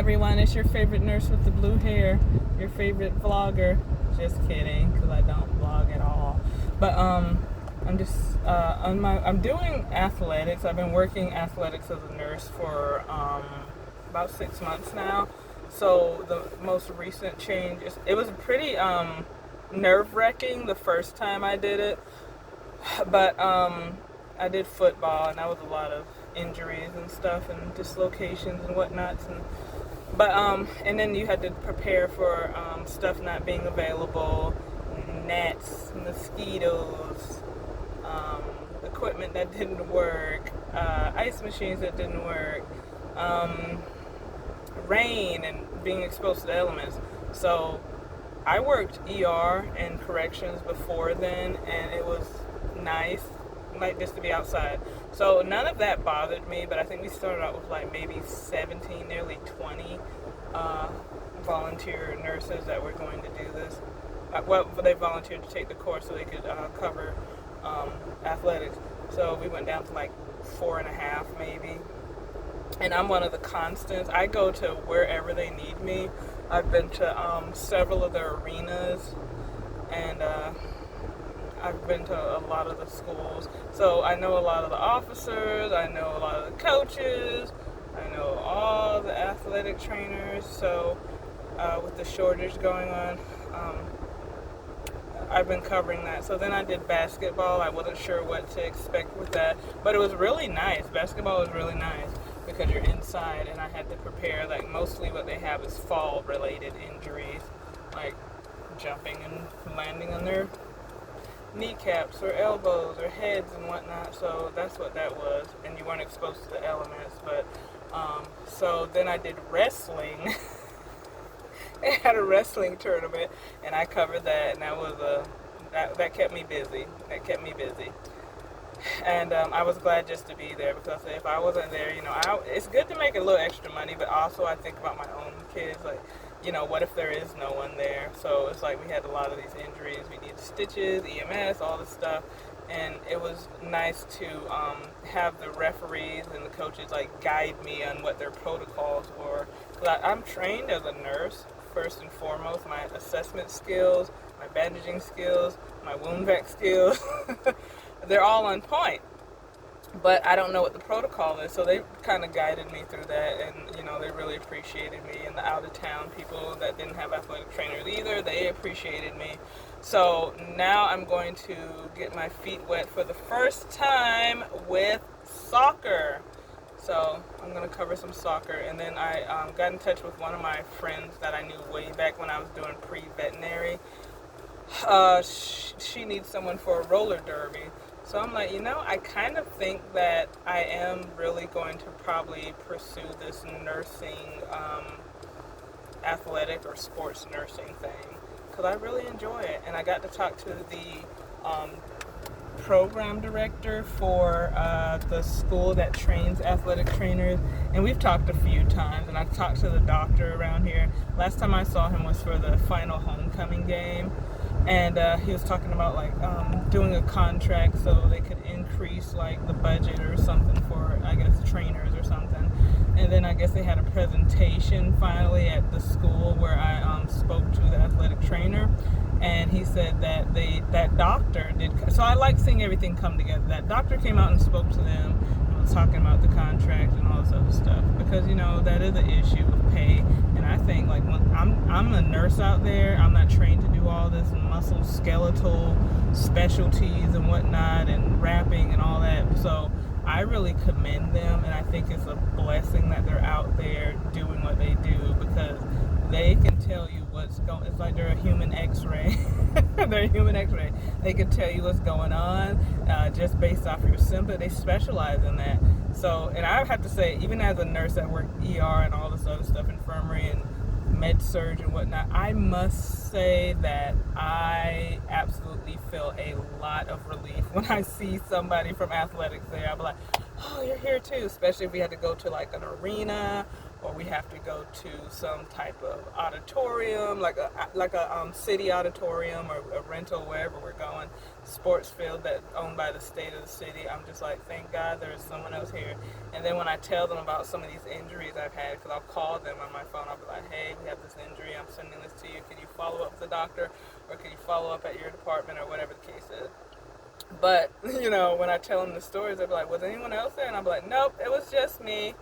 everyone, it's your favorite nurse with the blue hair, your favorite vlogger. Just kidding, because I don't vlog at all. But I'm just I'm doing athletics. I've been working athletics as a nurse for about 6 months now. So the most recent change it was pretty nerve-wracking the first time I did it, but I did football, and that was a lot of injuries and stuff and dislocations and whatnots, and then you had to prepare for stuff not being available, gnats, mosquitoes, equipment that didn't work, ice machines that didn't work, rain, and being exposed to the elements. So I worked ER and corrections before then, and it was nice, like, just to be outside. So none of that bothered me, but I think we started out with like maybe 17, nearly 20 volunteer nurses that were going to do this. Well, they volunteered to take the course so they could cover athletics. So we went down to like 4.5 maybe. And I'm one of the constants. I go to wherever they need me. I've been to several of their arenas, and I've been to a lot of the schools. So I know a lot of the officers, I know a lot of the coaches, I know all the athletic trainers. So with the shortage going on, I've been covering that. So then I did basketball. I wasn't sure what to expect with that, but it was really nice. Basketball was really nice because you're inside, and I had to prepare. Like, mostly what they have is fall related injuries, like jumping and landing on their kneecaps or elbows or heads and whatnot. So that's what that was, and you weren't exposed to the elements. But so then I did wrestling. They had a wrestling tournament, and I covered that, and that was that kept me busy. And I was glad just to be there, because if I wasn't there, it's good to make a little extra money, but also I think about my own kids, like, what if there is no one there? So it's like we had a lot of these injuries. We needed stitches, EMS, all this stuff, and it was nice to have the referees and the coaches like guide me on what their protocols were. I'm trained as a nurse, first and foremost. My assessment skills, my bandaging skills, my wound vac skills, they're all on point. But I don't know what the protocol is, so they kind of guided me through that, and they really appreciated me. And the out-of-town people that didn't have athletic trainers either, they appreciated me. So now I'm going to get my feet wet for the first time with soccer. So I'm going to cover some soccer, and then I got in touch with one of my friends that I knew way back when I was doing pre-veterinary. She needs someone for a roller derby. So I'm like, I kind of think that I am really going to probably pursue this nursing, athletic or sports nursing thing, because I really enjoy it. And I got to talk to the program director for the school that trains athletic trainers, and we've talked a few times, and I've talked to the doctor around here. Last time I saw him was for the final homecoming game, and he was talking about like doing a contract so they could increase like the budget or something for, I guess, trainers or something. And then I guess they had a presentation finally at the school where I spoke to the athletic trainer, and he said that that doctor did. So I like seeing everything come together. That doctor came out and spoke to them and was talking about the contract and all this other stuff, because that is an issue with pay. And I think, like, when I'm a nurse out there, I'm not trained to do all this muscle skeletal specialties and whatnot and wrapping and all that. So I really commend them, and I think it's a blessing that they're out there doing what they do, because they can tell you what's going. It's like they're a human X-ray. They're a human X-ray. They can tell you what's going on just based off your symptoms. They specialize in that. So, and I have to say, even as a nurse that worked ER and all this other stuff, infirmary and med surg and whatnot, I must say that I absolutely feel a lot of relief when I see somebody from athletics there. I'll be like, oh, you're here too, especially if we had to go to like an arena or we have to go to some type of auditorium, like a city auditorium or a rental wherever we're going, sports field that's owned by the state of the city. I'm just like, thank God there's someone else here. And then when I tell them about some of these injuries I've had, because I'll call them on my phone, I'll be like, hey, we have this injury, I'm sending this to you. Can you follow up with the doctor, or can you follow up at your department, or whatever the case is? But, when I tell them the stories, they'll be like, was anyone else there? And I'll be like, nope, it was just me.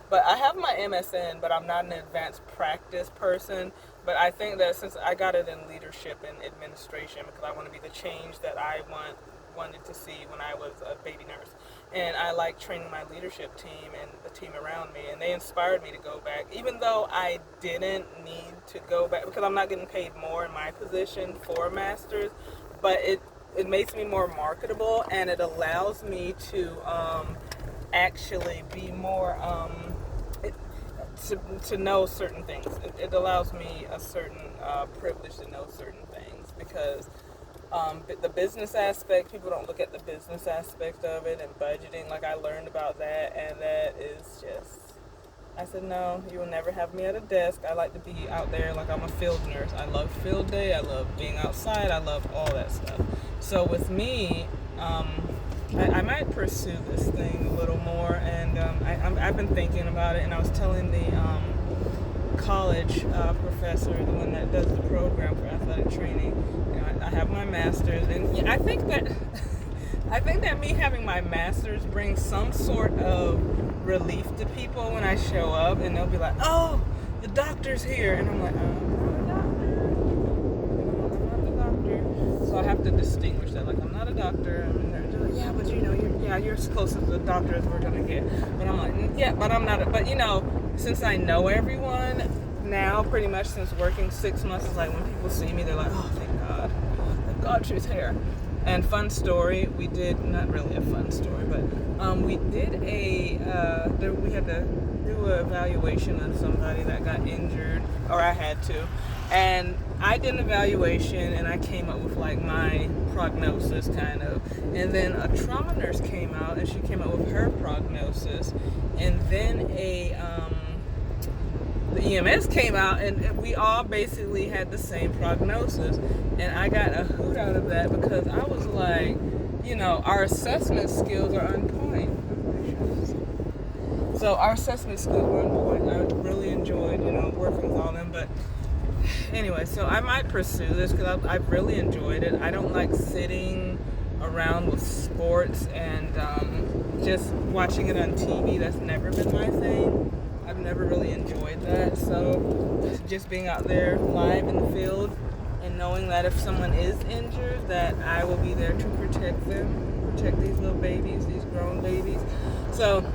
But I have my MSN, but I'm not an advanced practice person. But I think that since I got it in leadership and administration, because I want to be the change that I wanted to see when I was a baby nurse. And I like training my leadership team and the team around me. And they inspired me to go back, even though I didn't need to go back, because I'm not getting paid more in my position for a master's. But it makes me more marketable, and it allows me to actually be more to know certain things. It allows me a certain privilege to know certain things, because the business aspect, people don't look at the business aspect of it, and budgeting. Like, I learned about that, and that is just, I said, no, you will never have me at a desk. I like to be out there. Like, I'm a field nurse. I love field day. I love being outside. I love all that stuff. So with me, I might pursue this thing a little more, and I've been thinking about it, and I was telling the college professor, the one that does the program for athletic training, I have my master's, and I think that me having my master's brings some sort of relief to people when I show up, and they'll be like, oh, the doctor's here, and I'm like, I'm not the doctor. So I have to distinguish that, like, I'm not a doctor. And they're like, yeah, but you're as close to the doctor as we're gonna get. But I'm like, yeah, but I'm not. But since I know everyone now, pretty much since working 6 months, it's like when people see me, they're like, oh, thank God she's here. And fun story, we did, not really a fun story, but we did we had to do an evaluation of somebody that got injured, or I had to, and I did an evaluation, and I came up with like my prognosis kind of, and then a trauma nurse came out, and she came up with her prognosis, and then the EMS came out, and we all basically had the same prognosis. And I got a hoot out of that, because I was like, our assessment skills are on point. So our assessment skills were on point. I really enjoyed, working with all them. But anyway, so I might pursue this, because I've really enjoyed it. I don't like sitting around with sports and just watching it on TV. That's never been my thing. I've never really enjoyed that. So just being out there live in the field, and knowing that if someone is injured, that I will be there to protect them, protect these little babies, these grown babies. So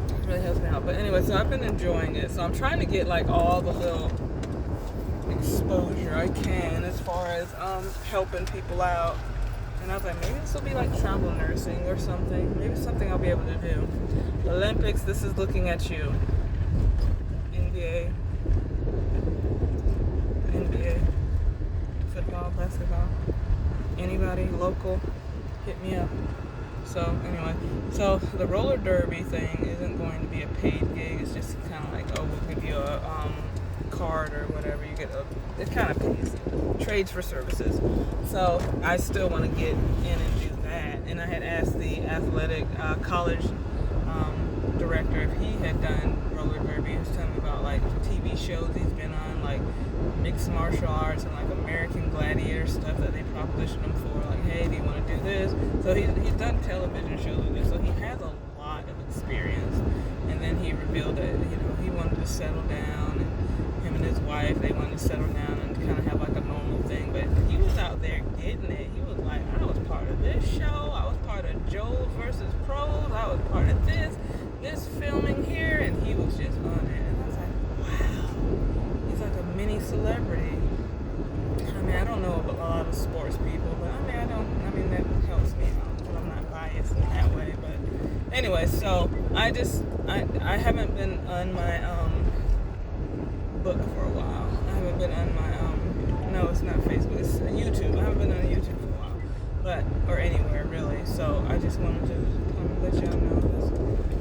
it really helps me out. But anyway, so I've been enjoying it. So I'm trying to get like all the little exposure I can as far as helping people out. And I was like, maybe this will be like travel nursing or something. Maybe something I'll be able to do. Olympics, this is looking at you. NBA, football, basketball, anybody local, hit me up. So anyway, so the roller derby thing isn't going to be a paid gig. It's just kind of like, oh, we'll give you a card or whatever. You get it kind of pays, trades for services. So I still want to get in and do that. And I had asked the athletic college director if he had done roller derby. He was telling me about like TV shows he's been on, like mixed martial arts and like American Gladiator stuff that they proposition him for. Like, hey, do you want to do this? So he's done television shows with this, so he has a lot of experience. And then he revealed that he wanted to settle down, and him and his wife, they wanted to settle down and kind of have like a normal thing. But he was out there getting it. He was like, I was part of this show. I was part of Joel versus Pros. I was part of this filming here, and he was just on it. And I was like, wow, he's like a mini celebrity. I mean, I don't know a lot of sports people, but I mean that helps me out, because I'm not biased in that way. But anyway, so I haven't been on my book for a while. I haven't been on my no, it's not Facebook, it's YouTube. I haven't been on YouTube for a while, or anywhere really. So I just wanted to let y'all know this,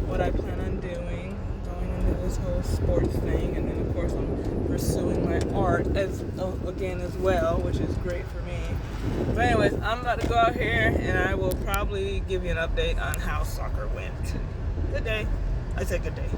what I plan on doing going into this this whole sports thing, and then of course I'm pursuing my art again as well, which is great for me. But anyways, I'm about to go out here, and I will probably give you an update on how soccer went. Good day. I said good day.